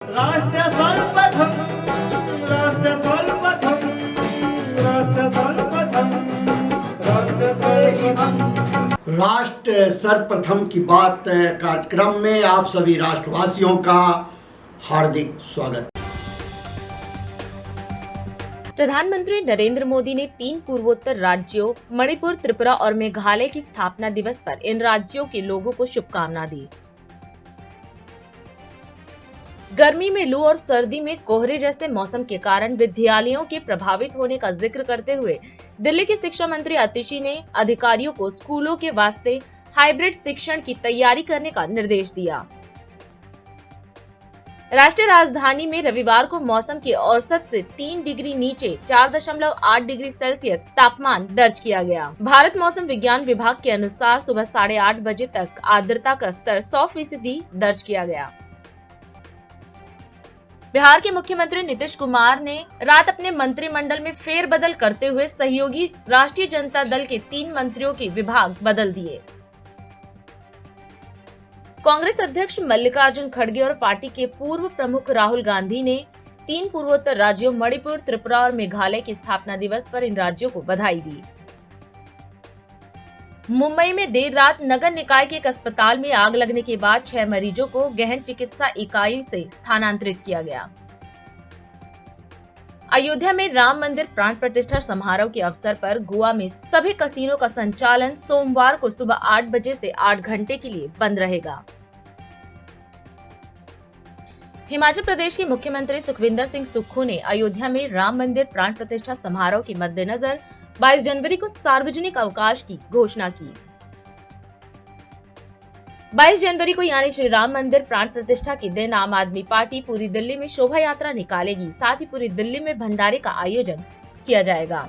राष्ट्र सर्वप्रथम, राष्ट्र सर्वप्रथम, राष्ट्र सर्वप्रथम, राष्ट्र सर्वप्रथम। राष्ट्र सर्वप्रथम की बात कार्यक्रम में आप सभी राष्ट्रवासियों का हार्दिक स्वागत। प्रधानमंत्री नरेंद्र मोदी ने 3 पूर्वोत्तर राज्यों मणिपुर, त्रिपुरा और मेघालय की स्थापना दिवस पर इन राज्यों के लोगों को शुभकामना दी। गर्मी में लू और सर्दी में कोहरे जैसे मौसम के कारण विद्यालयों के प्रभावित होने का जिक्र करते हुए दिल्ली के शिक्षा मंत्री आतिशी ने अधिकारियों को स्कूलों के वास्ते हाइब्रिड शिक्षण की तैयारी करने का निर्देश दिया। राष्ट्रीय राजधानी में रविवार को मौसम के औसत से 3 डिग्री नीचे 4.8 डिग्री सेल्सियस तापमान दर्ज किया गया। भारत मौसम विज्ञान विभाग के अनुसार सुबह 8:30 बजे तक आर्द्रता का स्तर 100% दर्ज किया गया। बिहार के मुख्यमंत्री नीतीश कुमार ने रात अपने मंत्रिमंडल में फेरबदल करते हुए सहयोगी राष्ट्रीय जनता दल के 3 मंत्रियों के विभाग बदल दिए। कांग्रेस अध्यक्ष मल्लिकार्जुन खड़गे और पार्टी के पूर्व प्रमुख राहुल गांधी ने 3 पूर्वोत्तर राज्यों मणिपुर, त्रिपुरा और मेघालय के स्थापना दिवस पर इन राज्यों को बधाई दी। मुंबई में देर रात नगर निकाय के एक अस्पताल में आग लगने के बाद 6 मरीजों को गहन चिकित्सा इकाई से स्थानांतरित किया गया। अयोध्या में राम मंदिर प्राण प्रतिष्ठा समारोह के अवसर पर गोवा में सभी कसिनो का संचालन सोमवार को सुबह 8 बजे से 8 घंटे के लिए बंद रहेगा। हिमाचल प्रदेश के मुख्यमंत्री सुखविंदर सिंह सुक्खू ने अयोध्या में राम मंदिर प्राण प्रतिष्ठा समारोह के मद्देनजर 22 जनवरी को सार्वजनिक अवकाश की घोषणा की। 22 जनवरी को यानी श्री राम मंदिर प्राण प्रतिष्ठा के दिन आम आदमी पार्टी पूरी दिल्ली में शोभा यात्रा निकालेगी। साथ ही पूरी दिल्ली में भंडारे का आयोजन किया जाएगा।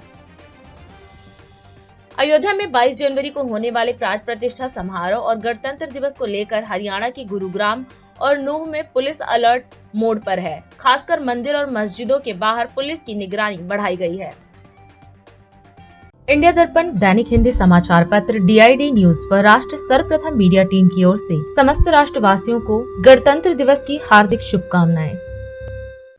अयोध्या में 22 जनवरी को होने वाले प्राण प्रतिष्ठा समारोह और गणतंत्र दिवस को लेकर हरियाणा के गुरुग्राम और नूह में पुलिस अलर्ट मोड पर है। खासकर मंदिर और मस्जिदों के बाहर पुलिस की निगरानी बढ़ाई गई है। इंडिया दर्पण दैनिक हिंदी समाचार पत्र DID न्यूज पर राष्ट्र सर्वप्रथम मीडिया टीम की ओर से समस्त राष्ट्रवासियों को गणतंत्र दिवस की हार्दिक शुभकामनाएं।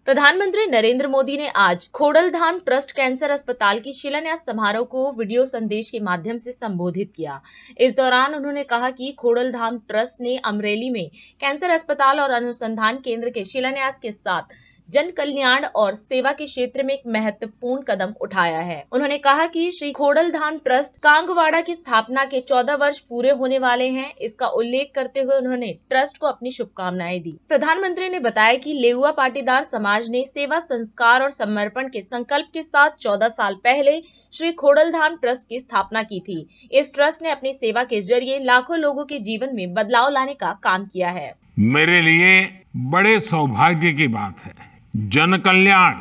प्रधानमंत्री नरेंद्र मोदी ने आज खोडलधाम ट्रस्ट कैंसर अस्पताल की शिलान्यास समारोह को वीडियो संदेश के माध्यम से संबोधित किया। इस दौरान उन्होंने कहा कि खोडलधाम ट्रस्ट ने अमरेली में कैंसर अस्पताल और अनुसंधान केंद्र के शिलान्यास के साथ जन कल्याण और सेवा के क्षेत्र में एक महत्वपूर्ण कदम उठाया है। उन्होंने कहा कि श्री खोडलधाम ट्रस्ट कांगवाड़ा की स्थापना के 14 वर्ष पूरे होने वाले हैं। इसका उल्लेख करते हुए उन्होंने ट्रस्ट को अपनी शुभकामनाएं दी। प्रधानमंत्री ने बताया कि लेउआ पाटीदार समाज ने सेवा, संस्कार और समर्पण के संकल्प के साथ 14 साल पहले श्री खोडलधाम ट्रस्ट की स्थापना की थी। इस ट्रस्ट ने अपनी सेवा के जरिए लाखों लोगों के जीवन में बदलाव लाने का काम किया है। मेरे लिए बड़े सौभाग्य की बात है, जन कल्याण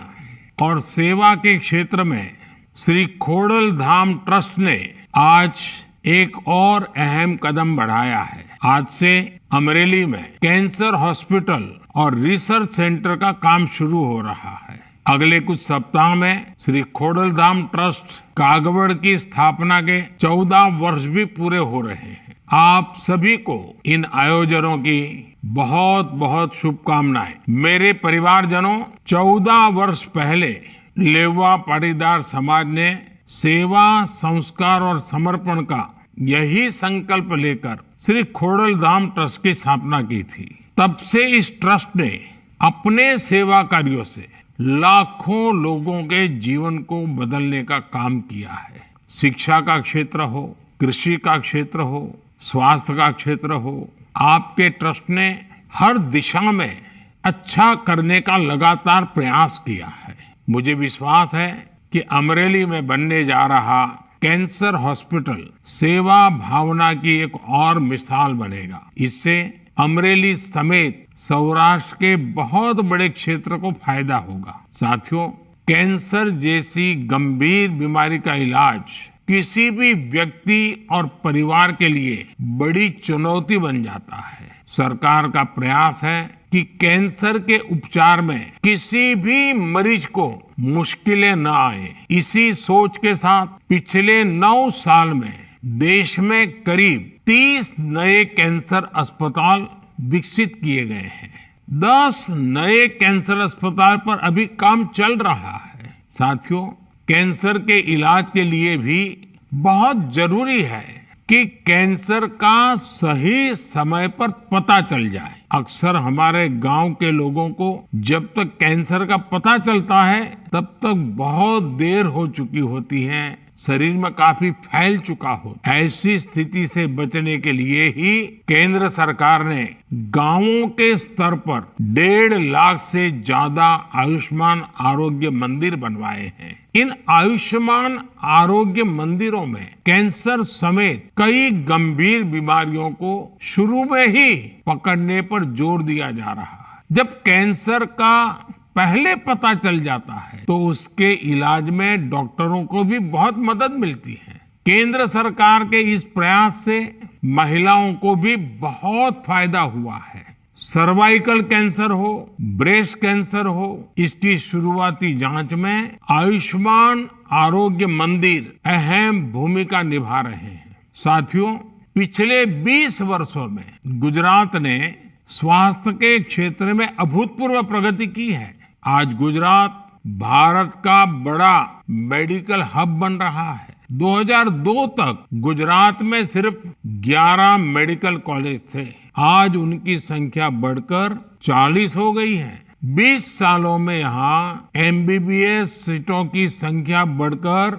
और सेवा के क्षेत्र में श्री खोडलधाम ट्रस्ट ने आज एक और अहम कदम बढ़ाया है। आज से अमरेली में कैंसर हॉस्पिटल और रिसर्च सेंटर का काम शुरू हो रहा है। अगले कुछ सप्ताह में श्री खोडलधाम ट्रस्ट कागवड़ की स्थापना के 14 वर्ष भी पूरे हो रहे हैं। आप सभी को इन आयोजनों की बहुत बहुत शुभकामनाएं। मेरे परिवारजनों, 14 वर्ष पहले लेउआ पाटीदार समाज ने सेवा, संस्कार और समर्पण का यही संकल्प लेकर श्री खोडलधाम ट्रस्ट की स्थापना की थी। तब से इस ट्रस्ट ने अपने सेवा कार्यों से लाखों लोगों के जीवन को बदलने का काम किया है। शिक्षा का क्षेत्र हो, कृषि का क्षेत्र हो, स्वास्थ्य का क्षेत्र हो, आपके ट्रस्ट ने हर दिशा में अच्छा करने का लगातार प्रयास किया है। मुझे विश्वास है कि अमरेली में बनने जा रहा कैंसर हॉस्पिटल सेवा भावना की एक और मिसाल बनेगा। इससे अमरेली समेत सौराष्ट्र के बहुत बड़े क्षेत्र को फायदा होगा। साथियों, कैंसर जैसी गंभीर बीमारी का इलाज किसी भी व्यक्ति और परिवार के लिए बड़ी चुनौती बन जाता है। सरकार का प्रयास है कि कैंसर के उपचार में किसी भी मरीज को मुश्किलें न आए। इसी सोच के साथ पिछले 9 साल में देश में करीब 30 नए कैंसर अस्पताल विकसित किए गए हैं। 10 नए कैंसर अस्पताल पर अभी काम चल रहा है। साथियों, कैंसर के इलाज के लिए भी बहुत जरूरी है कि कैंसर का सही समय पर पता चल जाए। अक्सर हमारे गांव के लोगों को जब तक कैंसर का पता चलता है तब तक बहुत देर हो चुकी होती है, शरीर में काफी फैल चुका हो। ऐसी स्थिति से बचने के लिए ही केंद्र सरकार ने गांवों के स्तर पर 1.5 लाख से ज्यादा आयुष्मान आरोग्य मंदिर बनवाए हैं। इन आयुष्मान आरोग्य मंदिरों में कैंसर समेत कई गंभीर बीमारियों को शुरू में ही पकड़ने पर जोर दिया जा रहा है। जब कैंसर का पहले पता चल जाता है तो उसके इलाज में डॉक्टरों को भी बहुत मदद मिलती है। केंद्र सरकार के इस प्रयास से महिलाओं को भी बहुत फायदा हुआ है। सर्वाइकल कैंसर हो, ब्रेस्ट कैंसर हो, इसकी शुरुआती जांच में आयुष्मान आरोग्य मंदिर अहम भूमिका निभा रहे हैं। साथियों, पिछले 20 वर्षों में गुजरात ने स्वास्थ्य के क्षेत्र में अभूतपूर्व प्रगति की है। आज गुजरात भारत का बड़ा मेडिकल हब बन रहा है। 2002 तक गुजरात में सिर्फ 11 मेडिकल कॉलेज थे। आज उनकी संख्या बढ़कर 40 हो गई है। 20 सालों में यहाँ MBBS सीटों की संख्या बढ़कर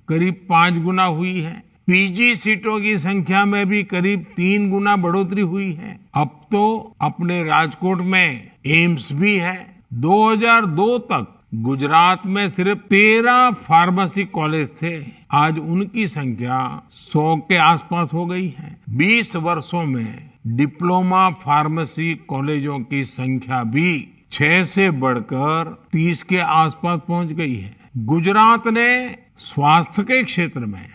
करीब 5 गुना हुई है। PG सीटों की संख्या में भी करीब 3 गुना बढ़ोतरी हुई है। अब तो अपने राजकोट में एम्स भी है। 2002 तक गुजरात में सिर्फ 13 फार्मेसी कॉलेज थे। आज उनकी संख्या 100 के आसपास हो गई है। 20 वर्षों में डिप्लोमा फार्मेसी कॉलेजों की संख्या भी 6 से बढ़कर 30 के आसपास पहुंच गई है। गुजरात ने स्वास्थ्य के क्षेत्र में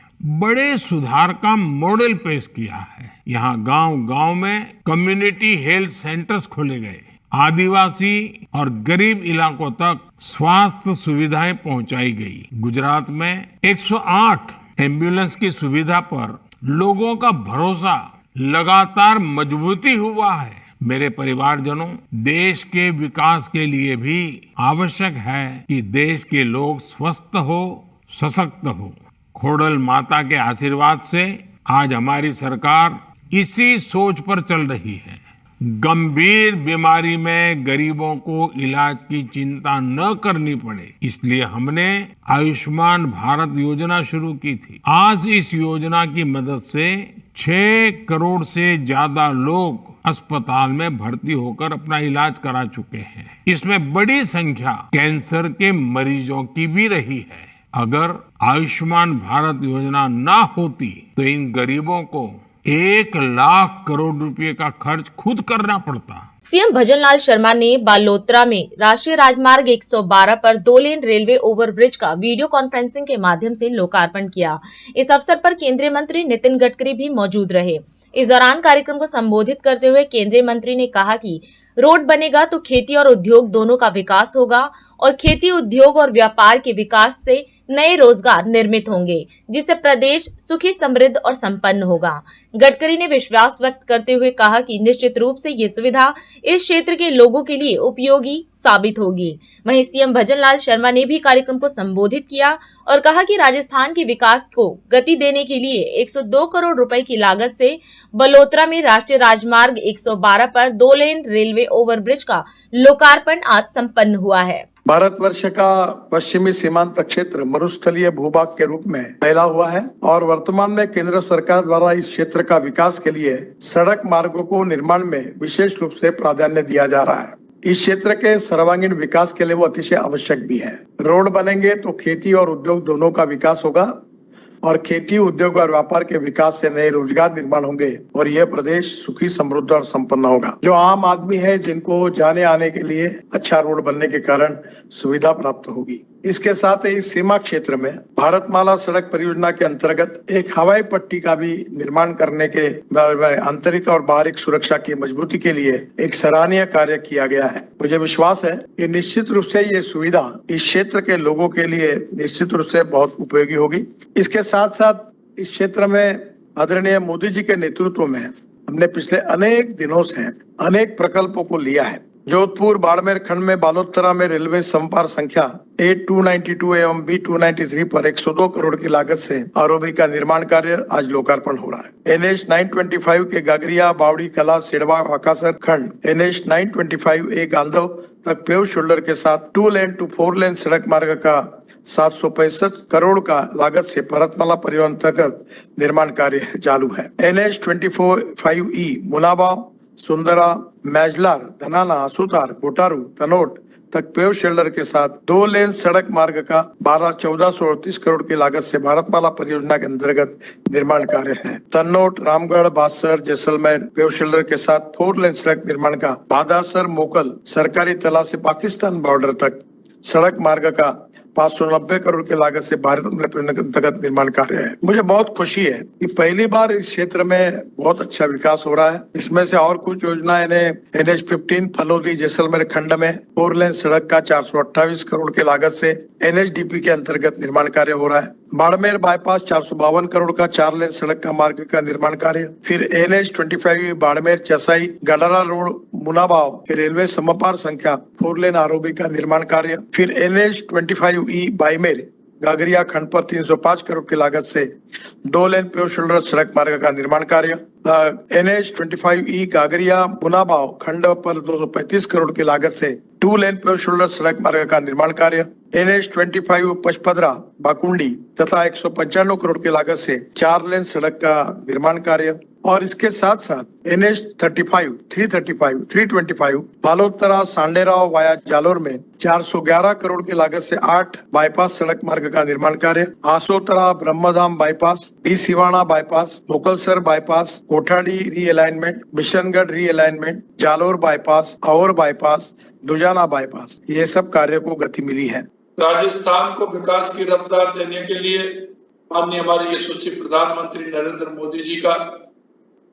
बड़े सुधार का मॉडल पेश किया है। यहाँ गांव-गांव में कम्युनिटी हेल्थ सेंटर्स खोले गए। आदिवासी और गरीब इलाकों तक स्वास्थ्य सुविधाएं पहुंचाई गई। गुजरात में 108 एम्बुलेंस की सुविधा पर लोगों का भरोसा लगातार मजबूती हुआ है। मेरे परिवारजनों, देश के विकास के लिए भी आवश्यक है कि देश के लोग स्वस्थ हो, सशक्त हो। खोडल माता के आशीर्वाद से आज हमारी सरकार इसी सोच पर चल रही है। गंभीर बीमारी में गरीबों को इलाज की चिंता न करनी पड़े, इसलिए हमने आयुष्मान भारत योजना शुरू की थी। आज इस योजना की मदद से 6 करोड़ से ज्यादा लोग अस्पताल में भर्ती होकर अपना इलाज करा चुके हैं। इसमें बड़ी संख्या कैंसर के मरीजों की भी रही है। अगर आयुष्मान भारत योजना ना होती तो इन गरीबों को 1 लाख करोड़ रुपए का खर्च खुद करना पड़ता। सीएम भजनलाल शर्मा ने बालोतरा में राष्ट्रीय राजमार्ग 112 पर 2 लेन रेलवे ओवरब्रिज का वीडियो कॉन्फ्रेंसिंग के माध्यम से लोकार्पण किया। इस अवसर पर केंद्रीय मंत्री नितिन गडकरी भी मौजूद रहे। इस दौरान कार्यक्रम को संबोधित करते हुए केंद्रीय मंत्री ने कहा कि रोड बनेगा तो खेती और उद्योग दोनों का विकास होगा और खेती, उद्योग और व्यापार के विकास से नए रोजगार निर्मित होंगे, जिससे प्रदेश सुखी, समृद्ध और संपन्न होगा। गडकरी ने विश्वास व्यक्त करते हुए कहा कि निश्चित रूप से ये सुविधा इस क्षेत्र के लोगों के लिए उपयोगी साबित होगी। वहीं सीएम भजनलाल शर्मा ने भी कार्यक्रम को संबोधित किया और कहा कि राजस्थान के विकास को गति देने के लिए 102 करोड़ रुपए की लागत से बलोतरा में राष्ट्रीय राजमार्ग 112 पर 2 लेन रेलवे ओवरब्रिज का लोकार्पण आज संपन्न हुआ है। भारतवर्ष का पश्चिमी सीमांत क्षेत्र मरुस्थलीय भूभाग के रूप में फैला हुआ है और वर्तमान में केंद्र सरकार द्वारा इस क्षेत्र का विकास के लिए सड़क मार्गों को निर्माण में विशेष रूप से प्राधान्य दिया जा रहा है। इस क्षेत्र के सर्वांगीण विकास के लिए वो अतिशय आवश्यक भी है। रोड बनेंगे तो खेती और उद्योग दोनों का विकास होगा और खेती, उद्योग और व्यापार के विकास से नए रोजगार निर्माण होंगे और यह प्रदेश सुखी, समृद्ध और संपन्न होगा। जो आम आदमी है, जिनको जाने आने के लिए अच्छा रोड बनने के कारण सुविधा प्राप्त होगी। इसके साथ ही सीमा क्षेत्र में भारतमाला सड़क परियोजना के अंतर्गत एक हवाई पट्टी का भी निर्माण करने के आंतरिक और बाहरी सुरक्षा की मजबूती के लिए एक सराहनीय कार्य किया गया है। मुझे विश्वास है कि निश्चित रूप से ये सुविधा इस क्षेत्र के लोगों के लिए निश्चित रूप से बहुत उपयोगी होगी। इसके साथ साथ इस क्षेत्र में आदरणीय मोदी जी के नेतृत्व में हमने पिछले अनेक दिनों से अनेक प्रकल्पों को लिया है जोधपुर बाड़मेर खंड में बालोतरा में रेलवे समपार संख्या A292 एवं B293 पर 102 करोड़ की लागत से आरओबी का निर्माण कार्य आज लोकार्पण हो रहा है। NH 925 के गागरिया बावड़ी कला सिड़वा वाकासर खंड NH 925 ए गांधव तक पेव शोल्डर के साथ 2 लेन टू 4 लेन सड़क मार्ग का 765 करोड़ का लागत से भरतमाला परिवहन अंतर्गत निर्माण कार्य चालू है। NH 25E मुनाबाव सुंदरा मैजलार धनाना असुतार गोटारू तनोट तक पेव शेल्डर के साथ 2 लेन सड़क मार्ग का 1438 करोड़ की लागत से भारतमाला परियोजना के अंतर्गत निर्माण कार्य है। तन्नोट रामगढ़ बासर जैसलमेर पेव शेल्डर के साथ 4 लेन सड़क निर्माण का बादासर मोकल सरकारी तला से पाकिस्तान बॉर्डर तक सड़क मार्ग का 590 करोड़ की लागत से भारत अंतर्गत निर्माण कार्य है। मुझे बहुत खुशी है कि पहली बार इस क्षेत्र में बहुत अच्छा विकास हो रहा है। इसमें से और कुछ योजनाएं ने NH 15 फलोदी जैसलमेर खंड में 4 लेन सड़क का 428 करोड़ की लागत से NHDP के अंतर्गत निर्माण कार्य हो रहा है। बाड़मेर बाईपास 452 करोड़ का 4 लेन सड़क का मार्ग का निर्माण कार्य। फिर NH 25 बाड़मेर चसाई गडरा रोड मुनाबाव के रेलवे समपार संख्या 4 लेन आरओबी का निर्माण कार्य। फिर NH 25E बाईमेर गागरिया खंड पर 305 करोड़ की लागत से 2 लेन पेव शोल्डर सड़क मार्ग का निर्माण कार्य। NH 25E गागरिया मुनाबाव खंड पर 235 करोड़ की लागत से 2 लेन पेव शोल्डर सड़क मार्ग का निर्माण कार्य। NH 25 पचपदरा बाकुंडी तथा 195 करोड़ की लागत से 4 लेन सड़क का निर्माण कार्य। और इसके साथ साथ NH 35, 335, 325 बालोतरा सांडेराव वाया जालोर में 411 करोड़ की लागत से 8 बाईपास सड़क मार्ग का निर्माण कार्य। आसोतरा ब्रह्मधाम बाईपास, डी Siwana bypass, Mokalsar bypass, Kothadi realignment, Bishangarh realignment, Jalore bypass, और बाईपास, दुजाना बाईपास, ये सब कार्य को गति मिली है। राजस्थान को विकास की रफ्तार देने के लिए माननीय हमारे यशस्वी प्रधानमंत्री नरेंद्र मोदी जी का,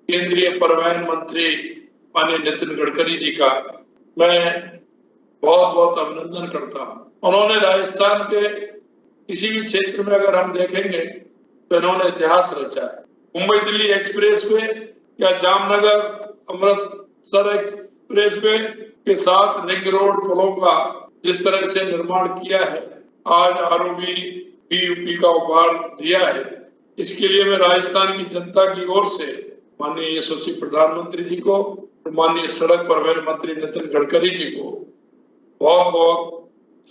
केंद्रीय परिवहन मंत्री माननीय नितिन गडकरी जी का मैं बहुत बहुत अभिनंदन करता हूं। उन्होंने राजस्थान के किसी भी क्षेत्र में अगर हम देखेंगे तो इन्होंने इतिहास रचा है। मुंबई दिल्ली एक्सप्रेस वे या जामनगर अमृतसर एक्सप्रेस वे के साथ रिंग रोड पुलों का जिस तरह से निर्माण किया है, आज आरओबी यूपी का उपहार दिया है, इसके लिए मैं राजस्थान की जनता की ओर से माननीय यशस्वी प्रधानमंत्री जी को और माननीय सड़क परिवहन मंत्री नितिन गडकरी जी को बहुत बहुत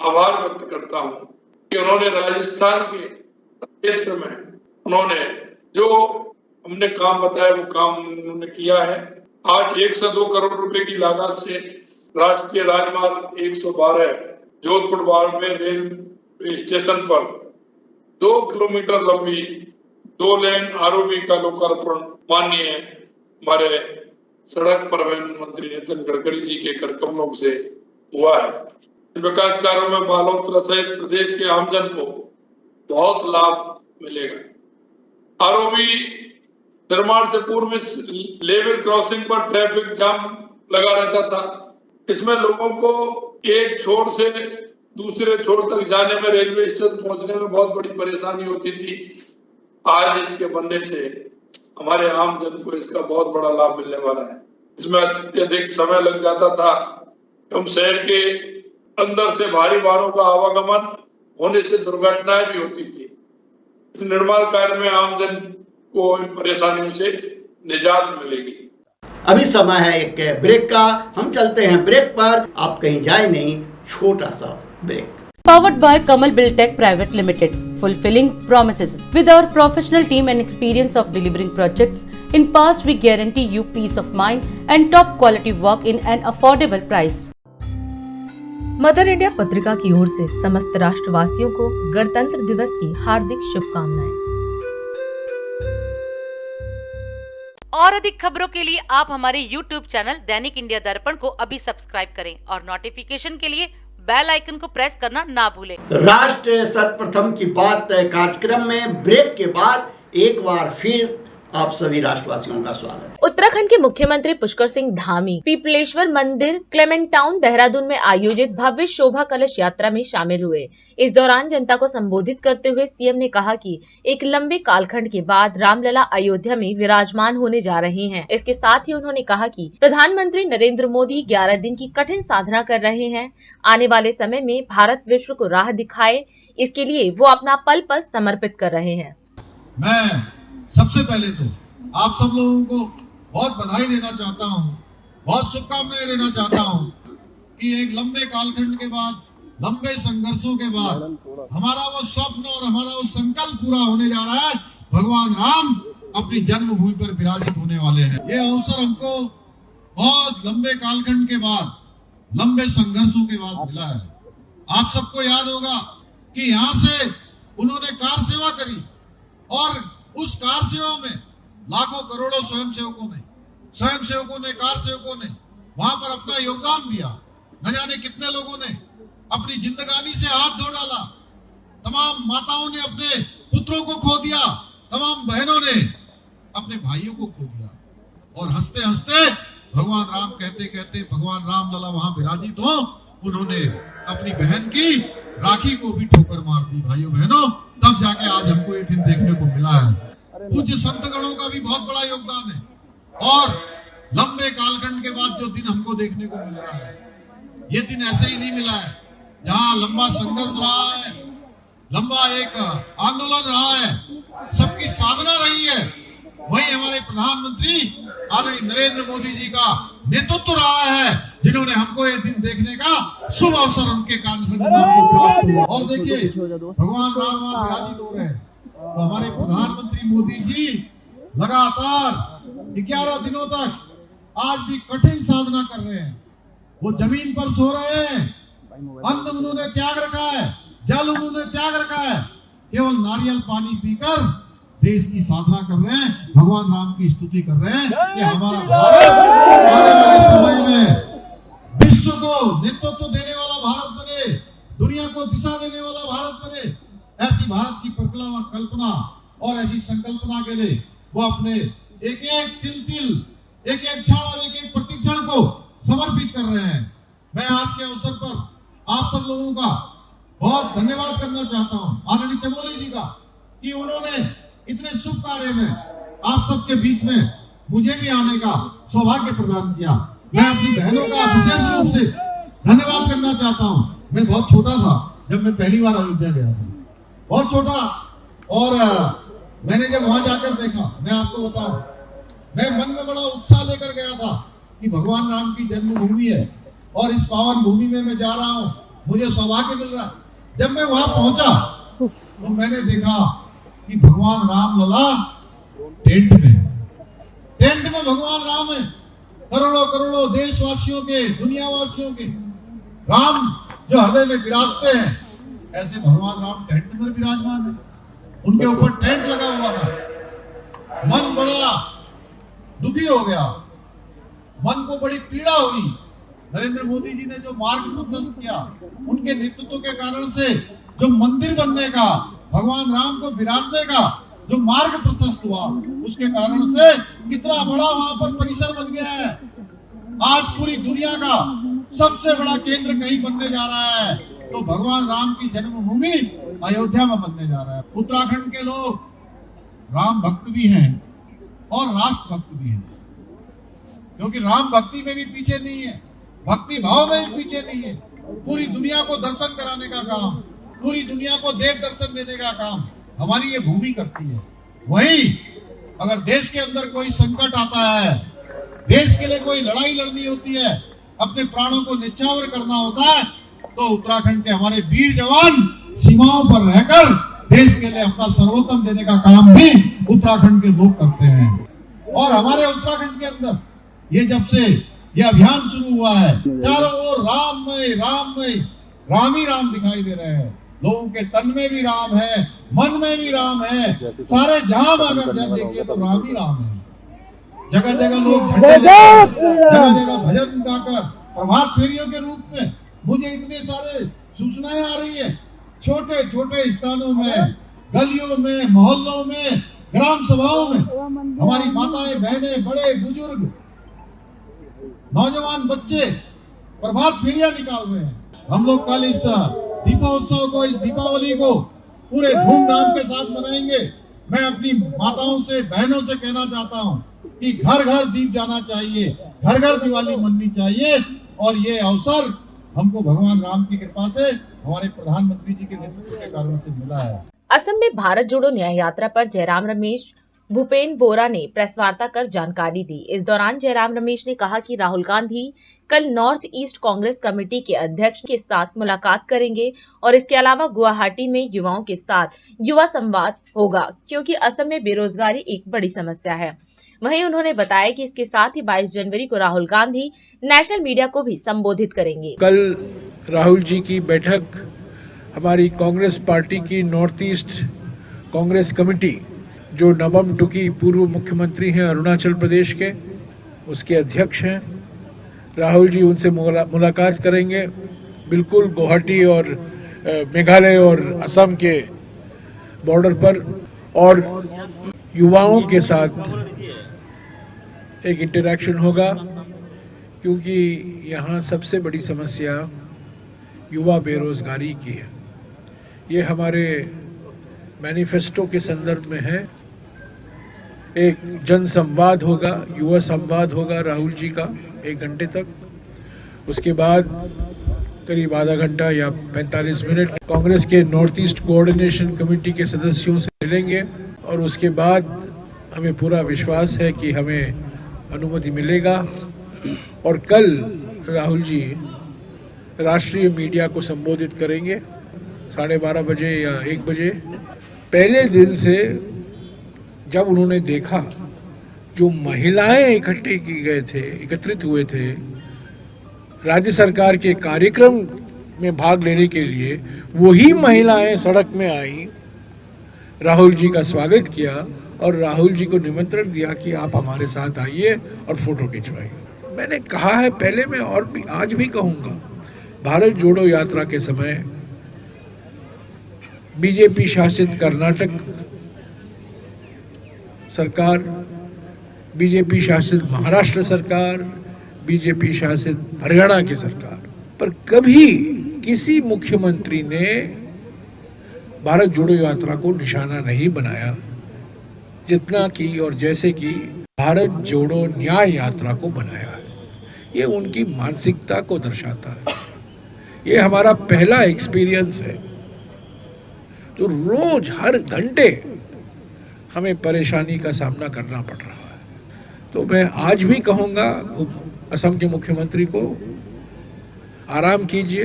आभार व्यक्त करता हूं कि उन्होंने राजस्थान के क्षेत्र में उन्होंने जो हमने काम बताया वो काम उन्होंने किया है। आज 102 करोड़ रुपए की लागत से राष्ट्रीय राजमार्ग 112 जोधपुर बाड़मेर रेल स्टेशन पर 2 किलोमीटर लंबी 2 लेन आरओबी का लोकार्पण माननीय हमारे सड़क परिवहन मंत्री नितिन गडकरी जी के कार्यक्रमों से हुआ है। इन विकास कार्यों में बालोतरा सहित प्रदेश के आमजन को बहुत लाभ मिलेगा। आरओबी निर्माण से पूर्व इस लेवल क्रॉसिंग पर ट्रैफिक जाम लगा रहता था। इसमें लोगों को एक छोर से दूसरे छोर तक जाने में, रेलवे स्टेशन पहुंचने में बहुत बड़ी परेशानी होती थी। आज इसके बनने से हमारे आम जन को इसका बहुत बड़ा लाभ मिलने वाला है। इसमें अत्यधिक समय लग जाता था। हम शहर के अंदर से भारी वाहनों का आवागमन होने से दुर्घटनाएं भी होती थी। इस निर्माण कार्य में आम जन को इन परेशानियों से निजात मिलेगी। अभी समय है एक ब्रेक का, हम चलते हैं ब्रेक पर, आप कहीं जाए नहीं, छोटा सा break. Powered by Kamal Buildtech Private Limited, fulfilling promises. With our professional team and experience of delivering projects, in past we guarantee you peace of mind and top quality work in an affordable price. Mother India पत्रिका की ओर से समस्त राष्ट्रवासियों को गणतंत्र दिवस की हार्दिक शुभकामनाएं। और अधिक खबरों के लिए आप हमारे YouTube चैनल दैनिक इंडिया दर्पण को अभी सब्सक्राइब करें और नोटिफिकेशन के लिए बेल आइकन को प्रेस करना ना भूलें। राष्ट्र सर्वप्रथम की बात कार्यक्रम में ब्रेक के बाद एक बार फिर आप सभी राष्ट्रवासियों का स्वागत है। उत्तराखंड के मुख्यमंत्री पुष्कर सिंह धामी पीपलेश्वर मंदिर क्लेमेंट टाउन देहरादून में आयोजित भव्य शोभा कलश यात्रा में शामिल हुए। इस दौरान जनता को संबोधित करते हुए सीएम ने कहा कि एक लंबे कालखंड के बाद रामलला अयोध्या में विराजमान होने जा रहे हैं। इसके साथ ही उन्होंने कहा कि प्रधानमंत्री नरेंद्र मोदी 11 दिन की कठिन साधना कर रहे हैं। आने वाले समय में भारत विश्व को राह दिखाए, इसके लिए वो अपना पल पल समर्पित कर रहे हैं। मैं सबसे पहले तो आप सब लोगों को बहुत बधाई देना चाहता हूँ, बहुत शुभकामनाएं देना चाहता हूँ कि एक लंबे कालखंड के बाद, लंबे संघर्षों के बाद हमारा वो स्वप्न और हमारा वो संकल्प पूरा होने जा रहा है। भगवान राम अपनी जन्मभूमि पर विराजित होने वाले हैं। ये अवसर हमको बहुत लंबे कालखंड के बाद, लंबे संघर्षों के बाद मिला है। आप सबको याद होगा कि यहाँ से उन्होंने कार सेवा करी और उस कार सेवा में लाखों करोड़ों स्वयंसेवकों ने कार सेवकों ने वहां पर अपना योगदान दिया। न जाने कितने लोगों ने अपनी जिंदगानी से हाथ धो डाला। तमाम माताओं ने अपने पुत्रों को खो दिया, तमाम बहनों ने अपने भाइयों को खो दिया। और हंसते हंसते भगवान राम कहते कहते भगवान राम लला वहां विराजित हो, उन्होंने अपनी बहन की राखी को भी ठोकर मार दी। भाइयों बहनों, तब जाके आज हमको ये दिन देखने को मिला है। पूज्य संतगणों का भी बहुत बड़ा योगदान है और लंबे कालखंड के बाद जो दिन हमको देखने को मिल रहा है, ये दिन ऐसे ही नहीं मिला है। जहाँ लंबा संघर्ष रहा है, लंबा एक आंदोलन रहा है, सबकी साधना रही है, वही हमारे प्रधानमंत्री आदरणीय नरेंद्र मोदी जी का नेतृत्व रहा है, जिन्होंने हमको ये दिन देखने का शुभ अवसर उनके कार्य। और देखिए भगवान राम वहां विराजित हो रहे हैं, तो हमारे प्रधानमंत्री मोदी जी लगातार 11 दिनों तक आज भी कठिन साधना कर रहे हैं। वो जमीन पर सो रहे हैं, अन्न उन्होंने त्याग रखा है, जल उन्होंने त्याग रखा है, केवल नारियल पानी पीकर देश की साधना कर रहे हैं, भगवान राम की स्तुति कर रहे हैं कि हमारा भारत आने वाले समय में विश्व को नेतृत्व देने वाला भारत बने, दुनिया को दिशा देने वाला भारत बने। ऐसी भारत की कल्पना और ऐसी संकल्पना के लिए वो अपने एक एक तिल, एक एक क्षण और एक एक प्रतिक्षण को समर्पित कर रहे हैं। मैं आज के अवसर पर आप सब लोगों का बहुत धन्यवाद करना चाहता हूँ, आदरणीय चमोली जी का, कि उन्होंने इतने शुभ कार्य में आप सबके बीच में मुझे भी आने का सौभाग्य प्रदान किया। मैं अपनी बहनों का विशेष रूप से धन्यवाद करना चाहता हूँ। मैं बहुत छोटा था जब मैं पहली बार अयोध्या गया था, बहुत छोटा, और मैंने जब वहां जाकर देखा, मैं आपको बताऊं, मैं मन में बड़ा उत्साह लेकर गया था कि भगवान राम की जन्मभूमि है और इस पावन भूमि में मैं जा रहा हूं, मुझे सौभाग्य मिल रहा है। जब मैं वहां पहुंचा तो मैंने देखा कि भगवान राम लला टेंट में भगवान राम है। करोड़ों करोड़ों देशवासियों के, दुनियावासियों के राम जो हृदय में विराजते हैं, ऐसे भगवान राम टेंट में विराजमान है। उनके ऊपर टेंट लगा हुआ था। मन बड़ा दुखी हो गया, मन को बड़ी पीड़ा हुई। नरेंद्र मोदी जी ने जो मार्ग प्रशस्त किया, उनके नेतृत्व के कारण से जो मंदिर बनने का, भगवान राम को विराजने का जो मार्ग प्रशस्त हुआ, उसके कारण से कितना बड़ा वहां पर परिसर बन गया है। आज पूरी दुनिया का सबसे बड़ा केंद्र कहीं बनने जा रहा है, तो भगवान राम की जन्मभूमि अयोध्या में बनने जा रहा है। उत्तराखंड के लोग राम भक्त भी हैं और राष्ट्र भक्त भी हैं, क्योंकि राम भक्ति में भी पीछे नहीं है, भक्ति भाव में भी पीछे नहीं है। पूरी दुनिया को दर्शन कराने का काम, पूरी दुनिया को देव दर्शन देने का काम हमारी ये भूमि करती है। वहीं अगर देश के अंदर कोई संकट आता है, देश के लिए कोई लड़ाई लड़नी होती है, अपने प्राणों को न्यौछावर करना होता है, तो उत्तराखंड के हमारे वीर जवान सीमाओं पर रहकर देश के लिए अपना सर्वोत्तम देने का काम भी उत्तराखंड के लोग करते हैं। और हमारे उत्तराखंड के अंदर ये जब से ये अभियान शुरू हुआ है, चारों ओर राममय राममय राम ही राम दिखाई दे रहे हैं। लोगों के तन में भी राम है, मन में भी राम है, सारे जहां अगर देखिए तो राम ही राम है। जगह जगह लोग झंडे लेकर, जगह जगह भजन गाकर, प्रभात फेरियों के रूप में मुझे इतने सारे सूचनाएं आ रही है। छोटे छोटे स्थानों में, गलियों में, मोहल्लों में ग्राम सभाओं में हमारी माताएं, बहनें, बड़े बुजुर्ग, नौजवान बच्चे प्रभात फेरियां निकाल रहे हैं। हम लोग कल इस दीपोत्सव को, इस दीपावली को पूरे धूमधाम के साथ मनाएंगे। मैं अपनी माताओं से, बहनों से कहना चाहता हूं कि घर घर दीप जाना चाहिए, घर घर दिवाली मननी चाहिए। और ये अवसर हमको भगवान राम की कृपा से, हमारे प्रधानमंत्री जी के नेतृत्व के कारण से मिला है। असम में भारत जोड़ो न्याय यात्रा पर जयराम रमेश भूपेन बोरा ने प्रेस वार्ता कर जानकारी दी। इस दौरान जयराम रमेश ने कहा कि राहुल गांधी कल नॉर्थ ईस्ट कांग्रेस कमेटी के अध्यक्ष के साथ मुलाकात करेंगे और इसके अलावा गुवाहाटी में युवाओं के साथ युवा संवाद होगा, क्योंकि असम में बेरोजगारी एक बड़ी समस्या है। वहीं उन्होंने बताया कि इसके साथ ही 22 जनवरी को राहुल गांधी नेशनल मीडिया को भी संबोधित करेंगे। कल राहुल जी की बैठक हमारी कांग्रेस पार्टी की नॉर्थ ईस्ट कांग्रेस कमेटी, जो नबम टुकी पूर्व मुख्यमंत्री हैं अरुणाचल प्रदेश के, उसके अध्यक्ष हैं, राहुल जी उनसे मुलाकात करेंगे। बिल्कुल गुवाहाटी और मेघालय और असम के बॉर्डर पर, और युवाओं के साथ एक इंटरैक्शन होगा, क्योंकि यहाँ सबसे बड़ी समस्या युवा बेरोजगारी की है। ये हमारे मैनिफेस्टो के संदर्भ में है। एक जन संवाद होगा, युवा संवाद होगा राहुल जी का 1 घंटे तक। उसके बाद करीब आधा घंटा या 45 मिनट कांग्रेस के नॉर्थ ईस्ट कोऑर्डिनेशन कमेटी के सदस्यों से मिलेंगे, और उसके बाद हमें पूरा विश्वास है कि हमें अनुमति मिलेगा। और कल राहुल जी राष्ट्रीय मीडिया को संबोधित करेंगे 12:30 बजे या 1 बजे। पहले दिन से जब उन्होंने देखा जो महिलाएं एकत्रित हुए थे राज्य सरकार के कार्यक्रम में भाग लेने के लिए, वही महिलाएं सड़क में आई, राहुल जी का स्वागत किया और राहुल जी को निमंत्रण दिया कि आप हमारे साथ आइए और फोटो खिंचवाइए। मैंने कहा है पहले, मैं और भी आज भी कहूँगा, भारत जोड़ो यात्रा के समय बीजेपी शासित कर्नाटक सरकार, बीजेपी शासित महाराष्ट्र सरकार, बीजेपी शासित हरियाणा की सरकार, पर कभी किसी मुख्यमंत्री ने भारत जोड़ो यात्रा को निशाना नहीं बनाया, जितना कि और जैसे कि भारत जोड़ो न्याय यात्रा को बनाया है। ये उनकी मानसिकता को दर्शाता है। ये हमारा पहला एक्सपीरियंस है। तो रोज हर घंटे हमें परेशानी का सामना करना पड़ रहा है। तो मैं आज भी कहूँगा असम के मुख्यमंत्री को, आराम कीजिए।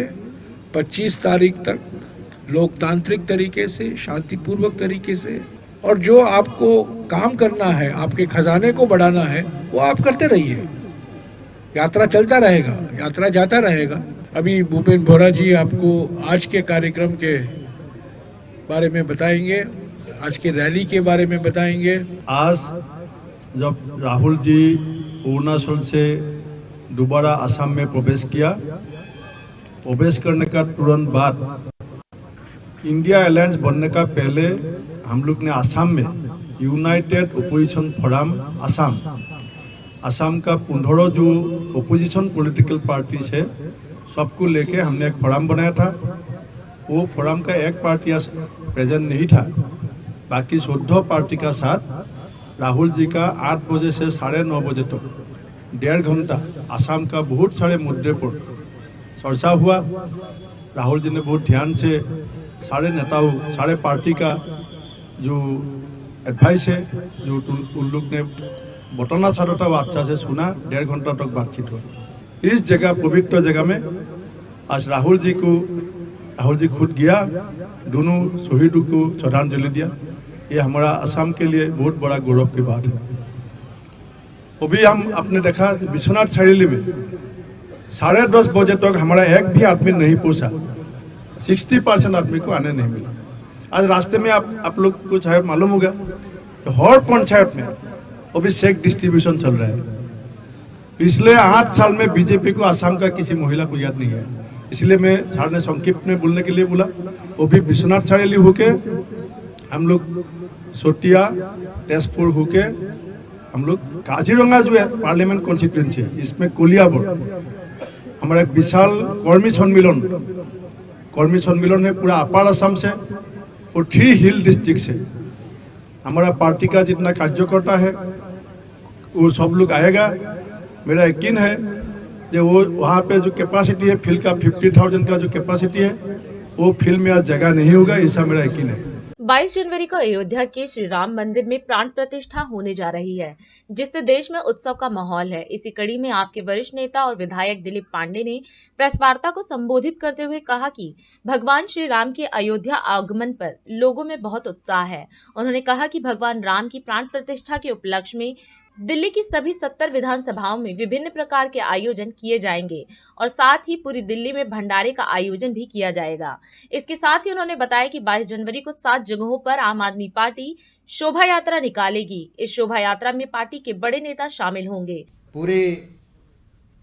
25 तारीख तक लोकतांत्रिक तरीके से, शांतिपूर्वक तरीके से, और जो आपको काम करना है, आपके खजाने को बढ़ाना है, वो आप करते रहिए। यात्रा चलता रहेगा, यात्रा जाता रहेगा। अभी भूपेन बोरा जी आपको आज के कार्यक्रम के बारे में बताएंगे, आज की रैली के बारे में बताएंगे। आज जब राहुल जी अरुणाचल से दोबारा असम में प्रवेश किया, प्रवेश करने का तुरंत बाद इंडिया अलायंस बनने का पहले हम लोग ने असम में यूनाइटेड ओपोजिशन फोरम असम का 15 जो ओपोजिशन पॉलिटिकल पार्टीज है, सबको लेके हमने एक फोरम बनाया था। वो फोरम का एक पार्टी आज प्रेजेंट नहीं था, बाकी 14 पार्टी का साथ राहुल जी का 8 बजे से 9:30 बजे तक 1.5 घंटा असम का बहुत सारे मुद्दे पर चर्चा हुआ। राहुल जी ने बहुत ध्यान से सारे नेताओं, सारे पार्टी का जो एडवाइस है, जो उन लोग ने बताना चाहता था, वो अच्छा से सुना। 1.5 घंटा तक बातचीत हुआ। इस जगह, पवित्र जगह में आज राहुल जी खुद गया, दोनों शहीदों को श्रद्धांजलि दिया। ये हमारा असम के लिए बहुत बड़ा गौरव की बात है। अभी हम आपने देखा विश्वनाथ सैली में 10:30 बजे तक हमारा एक भी आदमी नहीं पहुंचा। 60% आदमी को आने नहीं मिला। आज रास्ते में आप लोग को शायद मालूम होगा तो हर पंचायत में अभी चेक डिस्ट्रीब्यूशन चल रहा है। पिछले 8 साल में बीजेपी को असम का किसी महिला को याद नहीं है, इसलिए मैं सर ने संक्षिप्त में बोलने के लिए बोला। वो भी विश्वनाथ सैली होके हम लोग सोटिया, तेजपुर होके हम लोग काजीरंगा जो है पार्लियामेंट कॉन्स्टिट्यूंसी है, इसमें कोलियाबोर हमारा एक विशाल कर्मी सम्मेलन है पूरा अपर असम से और 3 हिल डिस्ट्रिक्ट से। हमारा पार्टी का जितना कार्यकर्ता है वो सब लोग आएगा। मेरा यकीन है कि वो वहाँ पे जो कैपेसिटी है फील्ड का 50,000 का जो कैपेसिटी है वो फील्ड में आज जगह नहीं होगा, ऐसा मेरा यकीन है। 22 जनवरी को अयोध्या के श्री राम मंदिर में प्राण प्रतिष्ठा होने जा रही है, जिससे देश में उत्सव का माहौल है। इसी कड़ी में आपके वरिष्ठ नेता और विधायक दिलीप पांडे ने प्रेस वार्ता को संबोधित करते हुए कहा कि भगवान श्री राम के अयोध्या आगमन पर लोगों में बहुत उत्साह है। उन्होंने कहा कि भगवान राम की प्राण प्रतिष्ठा के उपलक्ष्य में दिल्ली की सभी 70 विधानसभाओं में विभिन्न प्रकार के आयोजन किए जाएंगे और साथ ही पूरी दिल्ली में भंडारे का आयोजन भी किया जाएगा। इसके साथ ही उन्होंने बताया कि 22 जनवरी को 7 जगहों पर आम आदमी पार्टी शोभा यात्रा निकालेगी। इस शोभा यात्रा में पार्टी के बड़े नेता शामिल होंगे। पूरे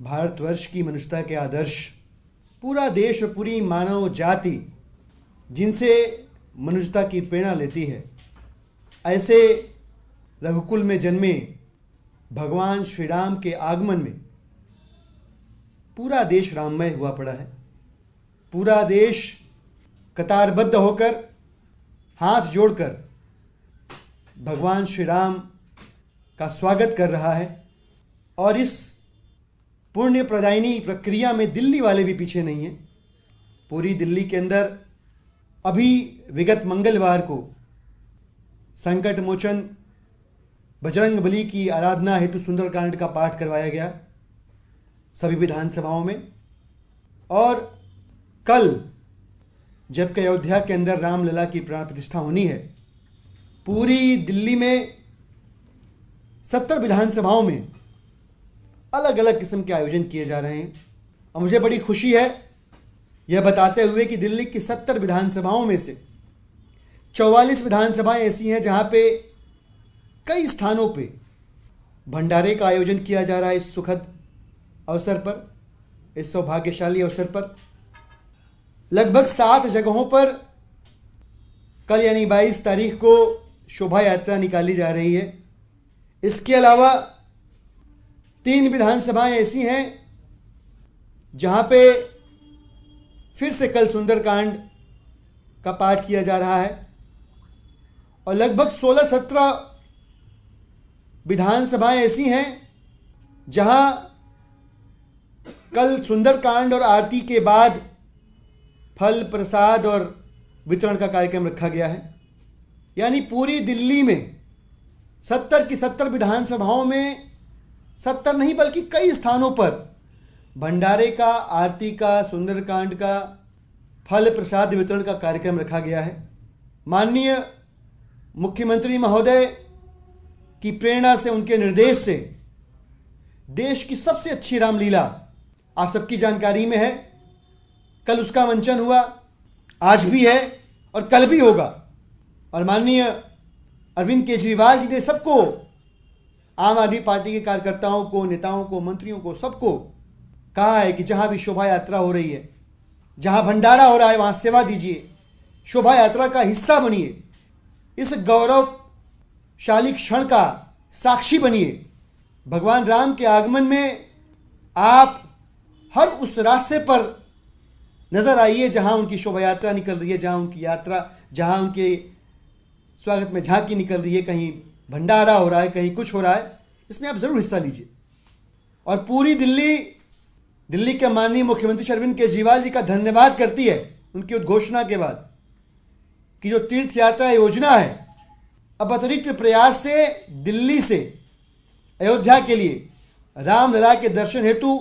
भारतवर्ष की मनुष्यता के आदर्श, पूरा देश और पूरी मानव जाति जिनसे मनुष्यता की प्रेरणा लेती है, ऐसे रघुकुल में जन्मे भगवान श्री राम के आगमन में पूरा देश राममय हुआ पड़ा है। पूरा देश कतारबद्ध होकर हाथ जोड़कर भगवान श्री राम का स्वागत कर रहा है और इस पुण्य प्रदायिनी प्रक्रिया में दिल्ली वाले भी पीछे नहीं हैं। पूरी दिल्ली के अंदर अभी विगत मंगलवार को संकट मोचन बजरंग बली की आराधना हेतु सुंदरकांड का पाठ करवाया गया सभी विधानसभाओं में, और कल जबकि अयोध्या के अंदर रामलला की प्राण प्रतिष्ठा होनी है, पूरी दिल्ली में 70 विधानसभाओं में अलग अलग किस्म के आयोजन किए जा रहे हैं। और मुझे बड़ी खुशी है यह बताते हुए कि दिल्ली की 70 विधानसभाओं में से 44 विधानसभाएं ऐसी हैं जहां पे कई स्थानों पे भंडारे का आयोजन किया जा रहा है। इस सुखद अवसर पर, इस सौभाग्यशाली अवसर पर लगभग 7 जगहों पर कल यानी 22 तारीख को शोभा यात्रा निकाली जा रही है। इसके अलावा 3 विधानसभाएं ऐसी हैं जहां पे फिर से कल सुंदरकांड का पाठ किया जा रहा है और लगभग 16-17 विधानसभाएं ऐसी हैं जहां कल सुंदरकांड और आरती के बाद फल प्रसाद और वितरण का कार्यक्रम रखा गया है। यानी पूरी दिल्ली में 70 की 70 विधानसभाओं में 70 नहीं बल्कि कई स्थानों पर भंडारे का, आरती का, सुंदरकांड का, फल प्रसाद वितरण का कार्यक्रम रखा गया है। माननीय मुख्यमंत्री महोदय की प्रेरणा से, उनके निर्देश से देश की सबसे अच्छी रामलीला आप सबकी जानकारी में है। कल उसका मंचन हुआ, आज भी है और कल भी होगा। और माननीय अरविंद केजरीवाल जी ने सबको, आम आदमी पार्टी के कार्यकर्ताओं को, नेताओं को, मंत्रियों को, सबको कहा है कि जहां भी शोभा यात्रा हो रही है, जहां भंडारा हो रहा है, वहां सेवा दीजिए, शोभा यात्रा का हिस्सा बनिए, इस गौरवशाली क्षण का साक्षी बनिए। भगवान राम के आगमन में आप हर उस रास्ते पर नजर आइए जहां उनकी शोभा यात्रा निकल रही है, जहां उनकी यात्रा, जहां उनके स्वागत में झांकी निकल रही है, कहीं भंडारा हो रहा है, कहीं कुछ हो रहा है, इसमें आप जरूर हिस्सा लीजिए। और पूरी दिल्ली के माननीय मुख्यमंत्री अरविंद केजरीवाल जी का धन्यवाद करती है उनकी उद्घोषणा के बाद कि जो तीर्थ यात्रा योजना है, अब अतिरिक्त प्रयास से दिल्ली से अयोध्या के लिए रामलला के दर्शन हेतु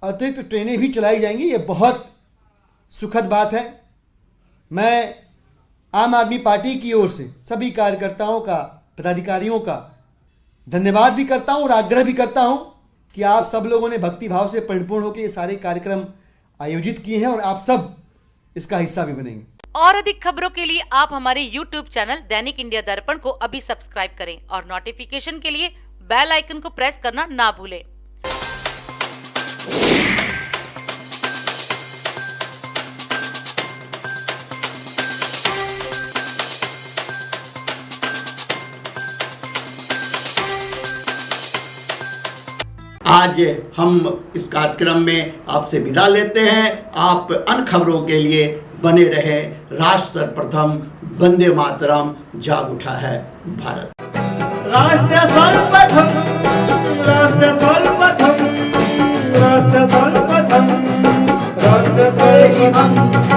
अतिरिक्त ट्रेनें भी चलाई जाएंगी। ये बहुत सुखद बात है। मैं आम आदमी पार्टी की ओर से सभी कार्यकर्ताओं का, पदाधिकारियों का धन्यवाद भी करता हूं और आग्रह भी करता हूं कि आप सब लोगों ने भक्ति भाव से परिपूर्ण होकर ये सारे कार्यक्रम आयोजित किए हैं और आप सब इसका हिस्सा भी बनेंगे। और अधिक खबरों के लिए आप हमारे YouTube चैनल दैनिक इंडिया दर्पण को अभी सब्सक्राइब करें और नोटिफिकेशन के लिए बेल आइकन को प्रेस करना ना भूलें। आज हम इस कार्यक्रम में आपसे विदा लेते हैं। आप अन्य खबरों के लिए बने रहे। राष्ट्र सर्वप्रथम, वंदे मातरम, जाग उठा है भारत। राष्ट्र सर्वप्रथम, राष्ट्र सर्वप्रथम, राष्ट्र सर्वप्रथम, राष्ट्र सर्वप्रथम।